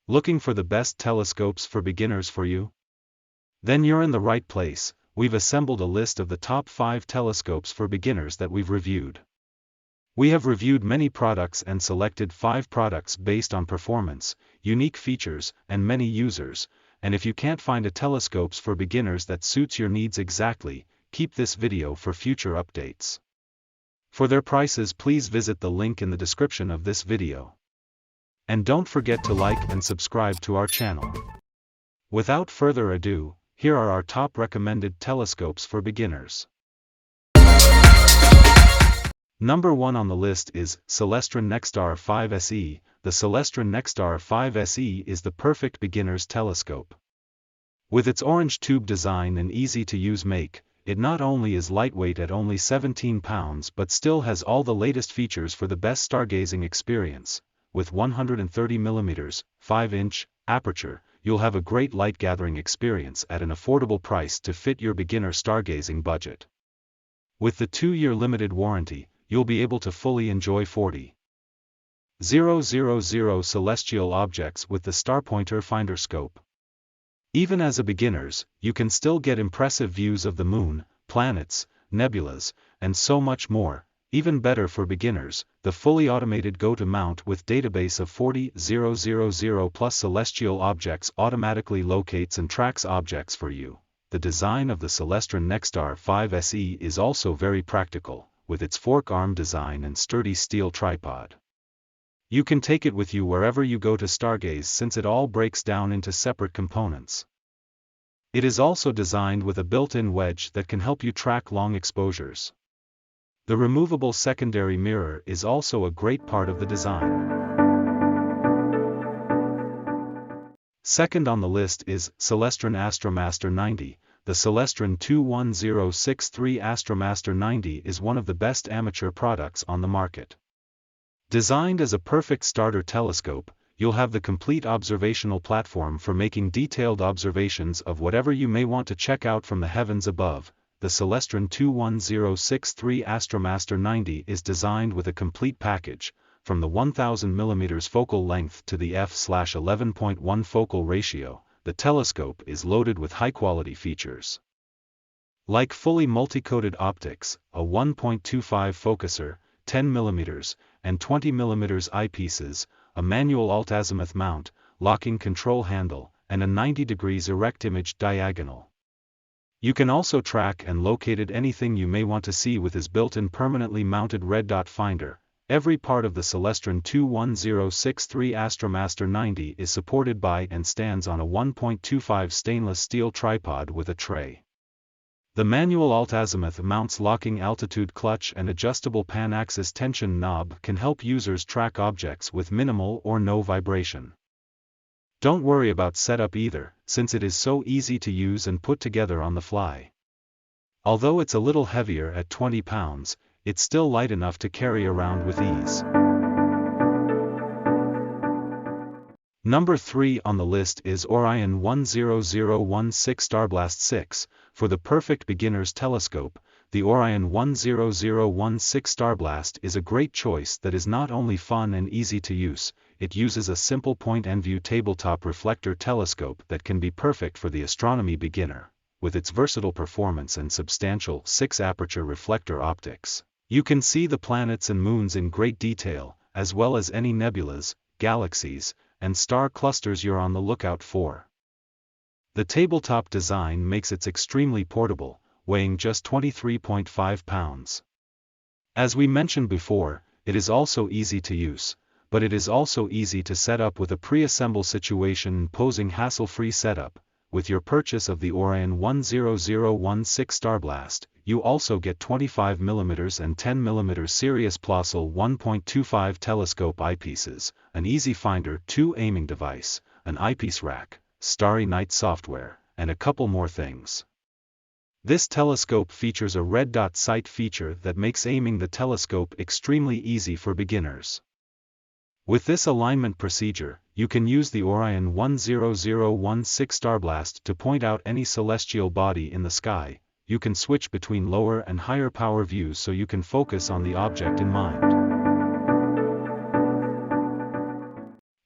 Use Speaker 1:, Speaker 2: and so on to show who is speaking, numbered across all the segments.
Speaker 1: Looking for the best telescopes for beginners for you? Then you're in the right place. We've assembled a list of the top 5 telescopes for beginners that we've reviewed. We have reviewed many products and selected 5 products based on performance, unique features, and many users, and if you can't find a telescopes for beginners that suits your needs exactly, keep this video for future updates. For their prices, please visit the link in the description of this video. And don't forget to like and subscribe to our channel. Without further ado, here are our top recommended telescopes for beginners. Number 1 on the list is Celestron NexStar 5 SE. The Celestron NexStar 5 SE is the perfect beginner's telescope. With its orange tube design and easy-to-use make, it not only is lightweight at only 17 pounds but still has all the latest features for the best stargazing experience. With 130mm, 5-inch, aperture, you'll have a great light-gathering experience at an affordable price to fit your beginner stargazing budget. With the 2-year limited warranty, you'll be able to fully enjoy 40,000 celestial objects with the Starpointer Finder Scope. Even as a beginners, you can still get impressive views of the moon, planets, nebulas, and so much more. Even better for beginners, the fully automated go-to-mount with database of 40,000 plus celestial objects automatically locates and tracks objects for you. The design of the Celestron NexStar 5 SE is also very practical, with its fork-arm design and sturdy steel tripod. You can take it with you wherever you go to stargaze since it all breaks down into separate components. It is also designed with a built-in wedge that can help you track long exposures. The removable secondary mirror is also a great part of the design. Second on the list is Celestron AstroMaster 90. The Celestron 21063 AstroMaster 90 is one of the best amateur products on the market. Designed as a perfect starter telescope, you'll have the complete observational platform for making detailed observations of whatever you may want to check out from the heavens above. The Celestron 21063 AstroMaster 90 is designed with a complete package, from the 1000mm focal length to the f/11.1 focal ratio. The telescope is loaded with high-quality features like fully multi-coated optics, a 1.25 focuser, 10mm, and 20mm eyepieces, a manual alt-azimuth mount, locking control handle, and a 90 degrees erect image diagonal. You can also track and locate anything you may want to see with his built-in permanently mounted red dot finder. Every part of the Celestron 21063 AstroMaster 90 is supported by and stands on a 1.25 stainless steel tripod with a tray. The manual alt-azimuth mounts locking altitude clutch and adjustable pan-axis tension knob can help users track objects with minimal or no vibration. Don't worry about setup either, since it is so easy to use and put together on the fly. Although it's a little heavier at 20 pounds, it's still light enough to carry around with ease. Number 3 on the list is Orion 10016 StarBlast 6. For the perfect beginner's telescope, the Orion 10016 StarBlast is a great choice that is not only fun and easy to use. It uses a simple point-and-view tabletop reflector telescope that can be perfect for the astronomy beginner. With its versatile performance and substantial 6-aperture reflector optics, you can see the planets and moons in great detail, as well as any nebulas, galaxies, and star clusters you're on the lookout for. The tabletop design makes it extremely portable, weighing just 23.5 pounds. As we mentioned before, it is also easy to use, but it is also easy to set up with a pre-assembled situation posing hassle-free setup. With your purchase of the Orion 10016 StarBlast, you also get 25mm and 10mm Sirius Plossl 1.25 telescope eyepieces, an easy finder 2 aiming device, an eyepiece rack, Starry Night software, and a couple more things. This telescope features a red dot sight feature that makes aiming the telescope extremely easy for beginners. With this alignment procedure, you can use the Orion 10016 StarBlast to point out any celestial body in the sky. You can switch between lower and higher power views so you can focus on the object in mind.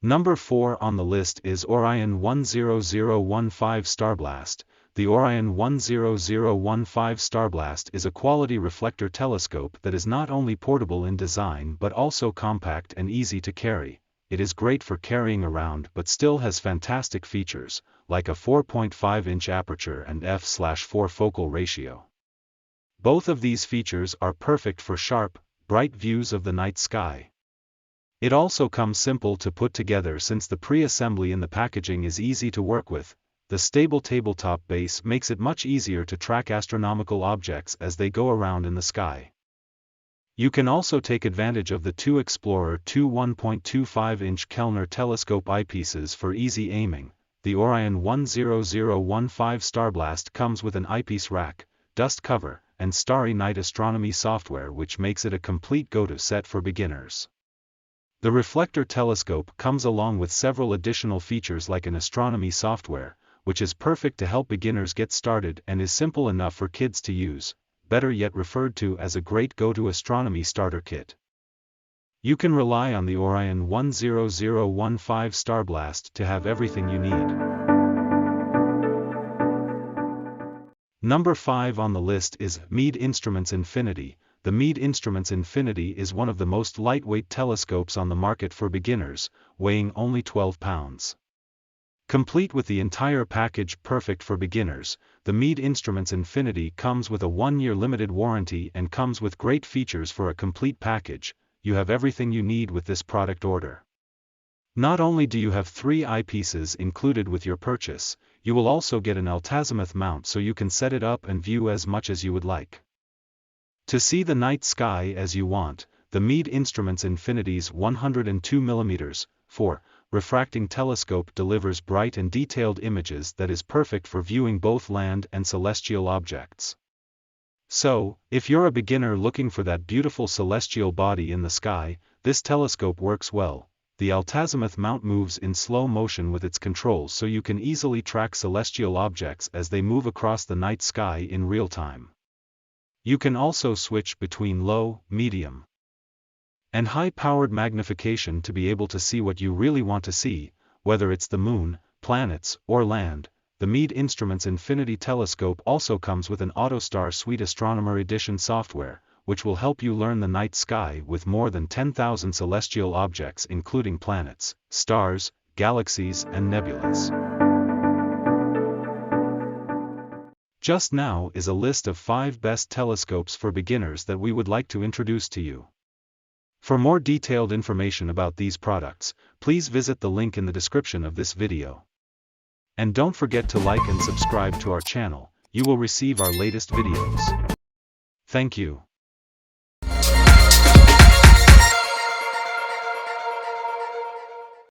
Speaker 1: Number 4 on the list is Orion 10015 StarBlast. The Orion 10015 StarBlast is a quality reflector telescope that is not only portable in design but also compact and easy to carry. It is great for carrying around but still has fantastic features, like a 4.5-inch aperture and f/4 focal ratio. Both of these features are perfect for sharp, bright views of the night sky. It also comes simple to put together since the pre-assembly in the packaging is easy to work with. The stable tabletop base makes it much easier to track astronomical objects as they go around in the sky. You can also take advantage of the 2 Explorer 2 1.25-inch Kellner telescope eyepieces for easy aiming. The Orion 10015 StarBlast comes with an eyepiece rack, dust cover, and Starry Night astronomy software, which makes it a complete go-to set for beginners. The reflector telescope comes along with several additional features like an astronomy software, which is perfect to help beginners get started and is simple enough for kids to use, better yet referred to as a great go-to astronomy starter kit. You can rely on the Orion 10015 StarBlast to have everything you need. Number 5 on the list is Meade Instruments Infinity. The Meade Instruments Infinity is one of the most lightweight telescopes on the market for beginners, weighing only 12 pounds. Complete with the entire package perfect for beginners, the Meade Instruments Infinity comes with a 1-year limited warranty and comes with great features for a complete package. You have everything you need with this product order. Not only do you have 3 eyepieces included with your purchase, you will also get an altazimuth mount so you can set it up and view as much as you would like. To see the night sky as you want, the Meade Instruments Infinity's 102mm, 4, refracting telescope delivers bright and detailed images that is perfect for viewing both land and celestial objects. So, if you're a beginner looking for that beautiful celestial body in the sky, this telescope works well. The altazimuth mount moves in slow motion with its controls so you can easily track celestial objects as they move across the night sky in real time. You can also switch between low, medium, and high-powered magnification to be able to see what you really want to see, whether it's the moon, planets, or land. The Meade Instruments Infinity telescope also comes with an AutoStar Suite Astronomer Edition software, which will help you learn the night sky with more than 10,000 celestial objects including planets, stars, galaxies, and nebulas. Just now is a list of 5 best telescopes for beginners that we would like to introduce to you. For more detailed information about these products, please visit the link in the description of this video. And don't forget to like and subscribe to our channel. You will receive our latest videos. Thank you.